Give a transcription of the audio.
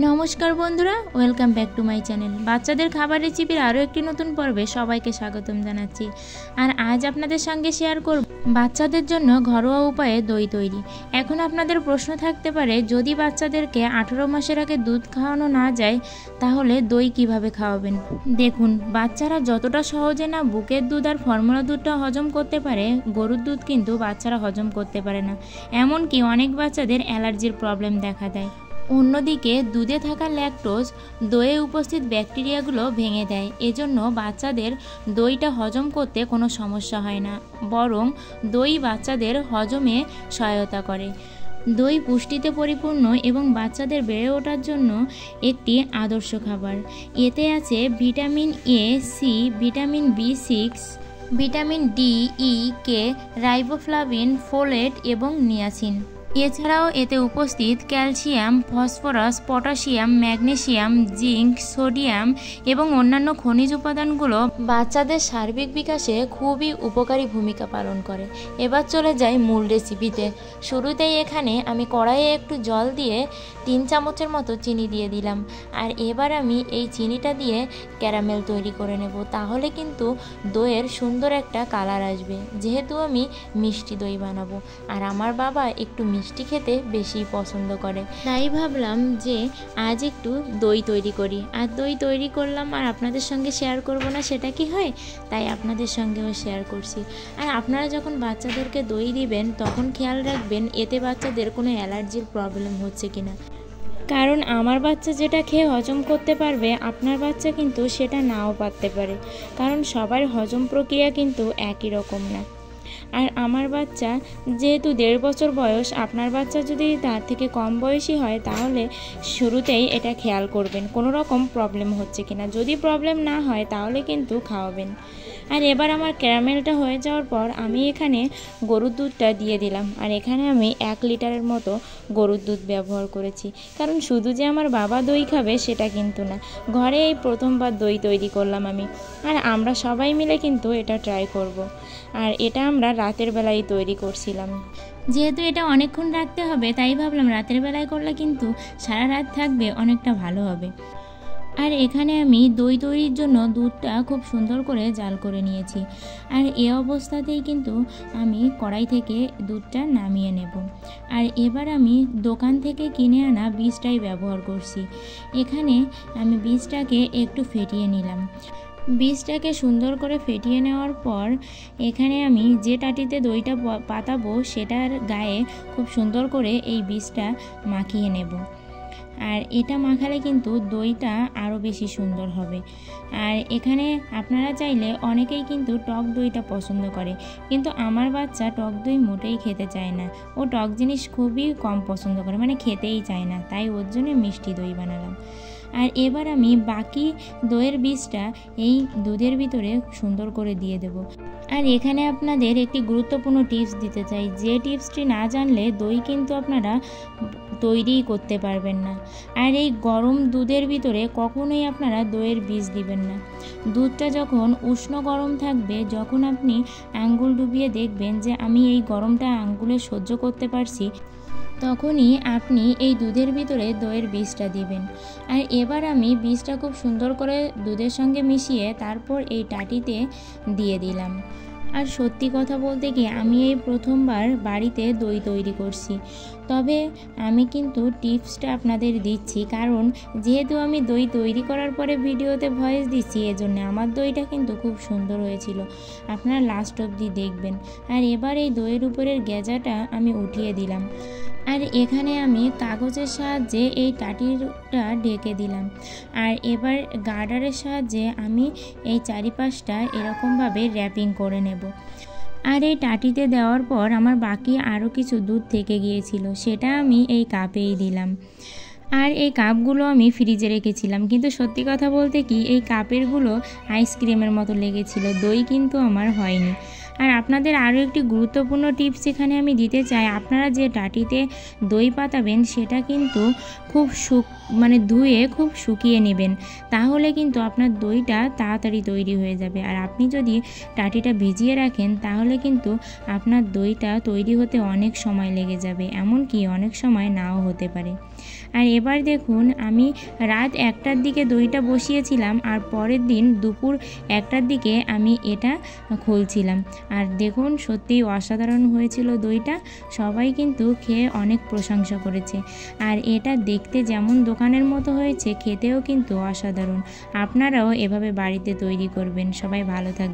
নমস্কার বন্ধুরা, welcome back to my channel. বাচ্চাদের খাবার রেসিপির আরও একটি নতুন পর্বে সবাইকে স্বাগতম জানাচ্ছি। আর আজ আপনাদের সঙ্গে শেয়ার করব বাচ্চাদের জন্য ঘরোয়া উপায়ে দই তৈরি। এখন আপনাদের প্রশ্ন থাকতে পারে, যদি বাচ্চাদেরকে 18 মাসের আগে দুধ খাওয়ানো না যায় তাহলে দই কিভাবে খাওয়াবেন। দেখুন, বাচ্চারা যতটা সহজে না বুকের দুধ আর ফর্মুলা দুধটা হজম করতে পারে, গরুর দুধ কিন্তু বাচ্চারা হজম করতে পারে না। এমনকি অনেক বাচ্চাদের অ্যালার্জির প্রবলেম দেখা দেয়। অন্যদিকে দুধে থাকা ল্যাকটোজ দইয়ে উপস্থিত ব্যাকটেরিয়াগুলো ভেঙে দেয়, এজন্য বাচ্চাদের দইটা হজম করতে কোনো সমস্যা হয় না, বরং দই বাচ্চাদের হজমে সহায়তা করে। দই পুষ্টিতে পরিপূর্ণ এবং বাচ্চাদের বেড়ে ওঠার জন্য একটি আদর্শ খাবার। এতে আছে ভিটামিন এ, সি, ভিটামিন বি6, vitamin D, E, K, riboflavin, folate এবং নিয়াসিন। এছাড়াও এতে উপস্থিত calcium, phosphorus, potassium, magnesium, zinc, sodium এবং অন্যান্য খনিজ উপাদানগুলো বাচ্চাদের সার্বিক বিকাশে খুবই উপকারী ভূমিকা পালন করে। এবার চলে যাই মূল রেসিপিতে। শুরুতেই এখানে আমি কড়াইয়ে একটু জল দিয়ে 3 চামচের মতো চিনি দিয়ে দিলাম। আর এবার আমি এই চিনিটা দিয়ে ক্যারামেল তৈরি করে নেব, তাহলে কিন্তু দইয়ের সুন্দর একটা কালার আসবে। যেহেতু আমি মিষ্টি দই বানাবো আর আমার বাবা একটু মিষ্টি খেতে বেশি পছন্দ করে, তাই ভাবলাম যে আজ একটু দই তৈরি করি। আর দই তৈরি করলাম আর আপনাদের সঙ্গে শেয়ার করব না, সেটা কি হয়? তাই আপনাদের সঙ্গেও শেয়ার করছি। আর আপনারা যখন বাচ্চাদেরকে দই দিবেন তখন খেয়াল রাখবেন এতে বাচ্চাদের কোনো অ্যালার্জির প্রবলেম হচ্ছে কিনা, কারণ আমার বাচ্চা যেটা খেয়ে হজম করতে পারবে আপনার বাচ্চা কিন্তু সেটা নাও পারতে পারে, কারণ সবার হজম প্রক্রিয়া কিন্তু একই রকম না। আর আমার বাচ্চা যেহেতু 1.5 বছর বয়স, আপনার বাচ্চা যদি তার থেকে কম বয়সী হয় তাহলে শুরুতেই এটা খেয়াল করবেন কোনো রকম প্রবলেম হচ্ছে কিনা। যদি প্রবলেম না হয় তাহলে কিন্তু খাওয়াবেন। আর এবার আমার ক্যারামেলটা হয়ে যাওয়ার পর আমি এখানে গরুর দুধটা দিয়ে দিলাম। আর এখানে আমি 1 লিটারের মতো গরুর দুধ ব্যবহার করেছি, কারণ শুধু যে আমার বাবা দই খাবে সেটা কিন্তু না, ঘরে এই প্রথমবার দই তৈরি করলাম আমি। আর আমরা সবাই মিলে কিন্তু এটা ট্রাই করব। আর এটা আমরা রাতের বেলায় তৈরি করছিলাম, যেহেতু এটা অনেকক্ষণ রাখতে হবে তাই ভাবলাম রাতের বেলায় করলে কিন্তু সারা রাত থাকবে, অনেকটা ভালো হবে। আর এখানে আমি দই তৈরির জন্য দুধটা খুব সুন্দর করে জাল করে নিয়েছি। আর এ অবস্থাতেই কিন্তু আমি কড়াই থেকে দুধটা নামিয়ে নেব। আর এবার আমি দোকান থেকে কিনে আনা বীজটাই ব্যবহার করছি। এখানে আমি বীজটাকে একটু ফেটিয়ে নিলাম। বীজটাকে সুন্দর করে ফেটিয়ে নেওয়ার পর এখানে আমি যে টাটিতে দইটা পাতাবো সেটার গায়ে খুব সুন্দর করে এই বীজটা মাখিয়ে নেব। আর এটা মাখালে কিন্তু দইটা আরও বেশি সুন্দর হবে। আর এখানে আপনারা চাইলে অনেকেই কিন্তু টক দইটা পছন্দ করে, কিন্তু আমার বাচ্চা টক দই মোটেই খেতে চায় না, ও টক জিনিস খুবই কম পছন্দ করে, মানে খেতেই চায় না, তাই ওর জন্য মিষ্টি দই বানালাম। আর এবার আমি বাকি দইয়ের বীজটা এই দুধের ভিতরে সুন্দর করে দিয়ে দেব। আর এখানে আপনাদের একটি গুরুত্বপূর্ণ টিপস দিতে চাই, যে টিপসটি না জানলে দই কিন্তু আপনারা তৈরিই করতে পারবেন না। আর এই গরম দুধের ভিতরে কখনোই আপনারা দইয়ের বীজ দিবেন না। দুধটা যখন উষ্ণ গরম থাকবে, যখন আপনি আঙ্গুল ডুবিয়ে দেখবেন যে আমি এই গরমটা আঙ্গুলে সহ্য করতে পারছি, তখনই আপনি এই দুধের ভিতরে দইয়ের বীজটা দিবেন। আর এবার আমি বীজটা খুব সুন্দর করে দুধের সঙ্গে মিশিয়ে তারপর এই টাটিতে দিয়ে দিলাম। আর সত্যি কথা বলতে কি, আমি এই প্রথমবার বাড়িতে দই তৈরি করছি, তবে আমি কিন্তু টিপসটা আপনাদের দিচ্ছি, কারণ যেহেতু আমি দই তৈরি করার পরে ভিডিওতে ভয়েস দিচ্ছি, এজন্য আমার দইটা কিন্তু খুব সুন্দর হয়েছিল, আপনারা লাস্ট অবধি দেখবেন। আর এবার এই দইয়ের উপরের গেজাটা আমি উঠিয়ে দিলাম। আর এখানে আমি কাগজের সাহায্যে এই টাটিটা ঢেকে দিলাম। আর এবার গার্ডারের সাহায্যে আমি এই চারিপাশটা এরকমভাবে র্যাপিং করে নেব। আর এই টাটিতে দেওয়ার পর আমার বাকি আরও কিছু দুধ থেকে গিয়েছিল, সেটা আমি এই কাপেই দিলাম। আর এই কাপগুলো আমি ফ্রিজে রেখেছিলাম, কিন্তু সত্যি কথা বলতে কি এই কাপেরগুলো আইসক্রিমের মতো লেগেছিল, দই কিন্তু আমার হয়নি। আর আপনাদের আরও একটি গুরুত্বপূর্ণ টিপস এখানে আমি দিতে চাই, আপনারা যে টাটিতে দই পাতাবেন সেটা কিন্তু খুব ধুয়ে খুব শুকিয়ে নেবেন, তাহলে কিন্তু আপনার দইটা তাড়াতাড়ি তৈরি হয়ে যাবে। আর আপনি যদি টাটিটা ভিজিয়ে রাখেন তাহলে কিন্তু আপনার দইটা তৈরি হতে অনেক সময় লেগে যাবে, এমনকি অনেক সময় নাও হতে পারে। আর এবার দেখুন আমি রাত 1টার দিকে দইটা বসিয়েছিলাম আর পরের দিন দুপুর 1টার দিকে আমি এটা খুলছিলাম। আর দেখুন সত্যিই অসাধারণ হয়েছিল দইটা, সবাই কিন্তু খেয়ে অনেক প্রশংসা করেছে। আর এটা দেখতে যেমন দোকানের মতো হয়েছে, খেতেও কিন্তু অসাধারণ। আপনারাও এভাবে বাড়িতে তৈরি করবেন। সবাই ভালো থাকবেন।